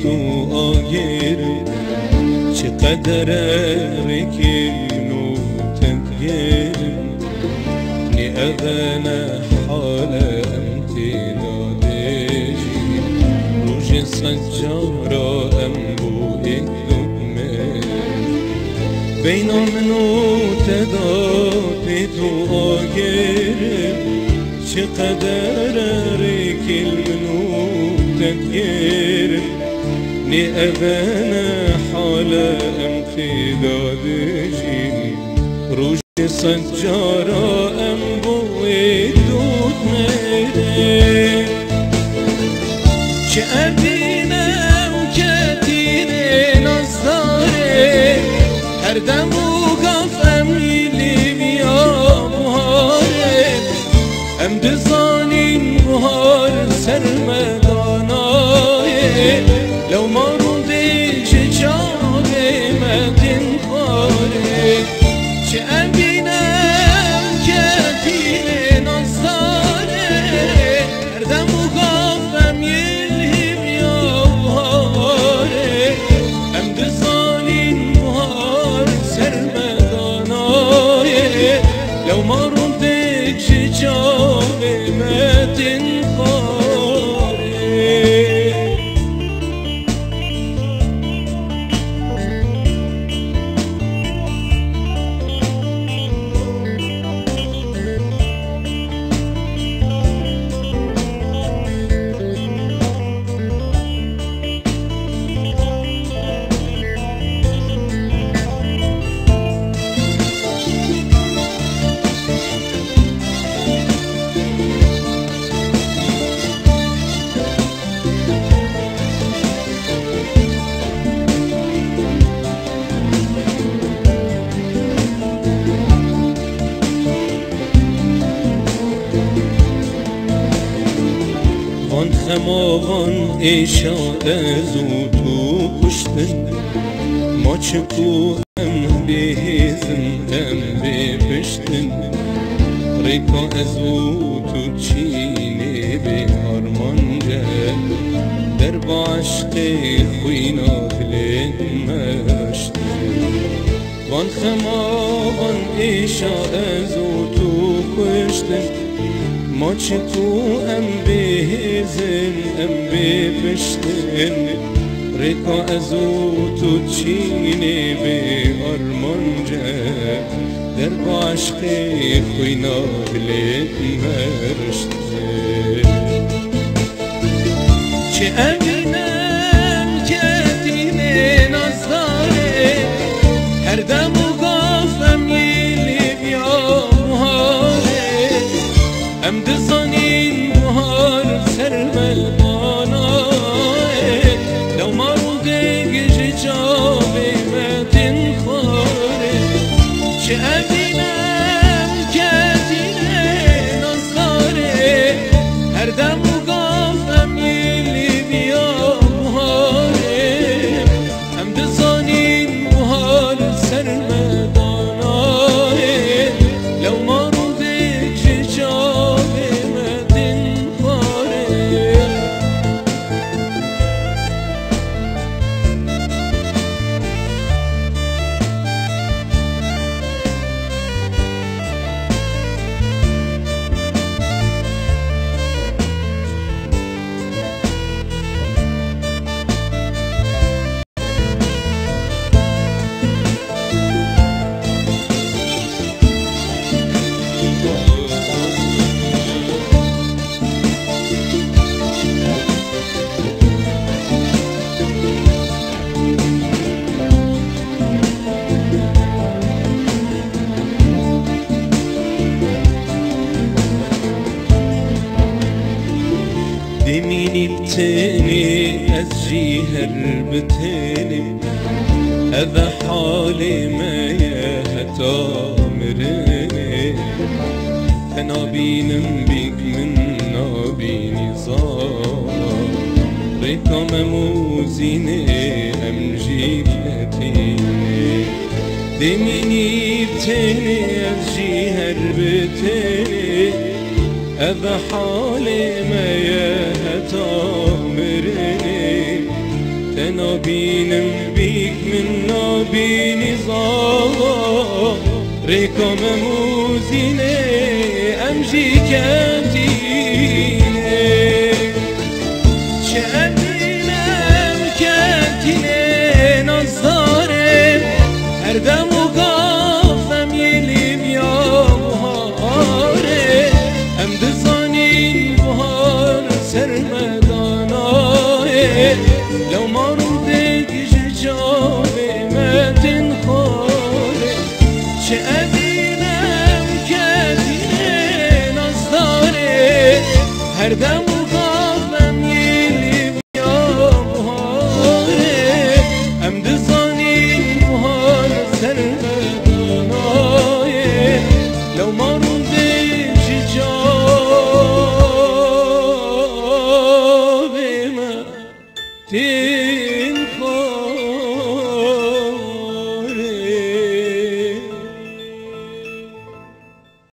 تو آگر چقدر ركن وتغير ني أغنى حالة امتدادجي روج سجارة أمبو إكدمر بين منو تدابي تو آگر چقدر ركن منو تغير ني أغنى حالة امتدادجي روج سجارة أمبوي دود ميري شأبينا وكاتيري نصداري هر دم وقف أميلي بيا بهاري أم دزانين بهار سرمداناي لو ما روديش جاوي ما تنخاري شأبينا وكاتيري نصداري هر دم وقف أميلي بيا بهاري أم دزانين بهار سرمداناي لو ما روديش جاوي ما تنخاري خماغان ایشا ازو تو کشتن ما چکو ام بیزن ام بی پشتن ریکا ازو تو چینه بی هرمانجه در با عشق خوینا کلید مشتن وان خماغان ایشا ازو تو کشتن ما چکو ام بیزن ام بی پشتن ریکا ازو تو چینه بی آرمانجه در با عشق خوینا بلید مرشته چه امینم که دینه نازداره هر دم و گافم یلی بیا مهاره ام دزانين بهار سرمداناي لو ما روديش جاوي ما تنخاري شأبينام كاتيني نصاري هر دم وقف أميلي بيا بهاري ام دزانين بهار سرمداناي لو ما روديش جاوي دميني بتاني أزجيهر بتاني هذا حالي ما يهتامرني أنا بينم بيك من نابيني زار ريكا مموزيني أمجيك لتيني دميني بتاني أزجيهر بتاني هذا حالي ما يهتامرني نابینم بیک من نابینی زار ریکام موزینه امجی کتینه چه امینم کتینه نازداره هر دم و گافم یلیم یا بهاره هم دزانین بهار سرمدانه لو مارو دگج جاوه متن خوره چه امینم کتینه نازداره هر دم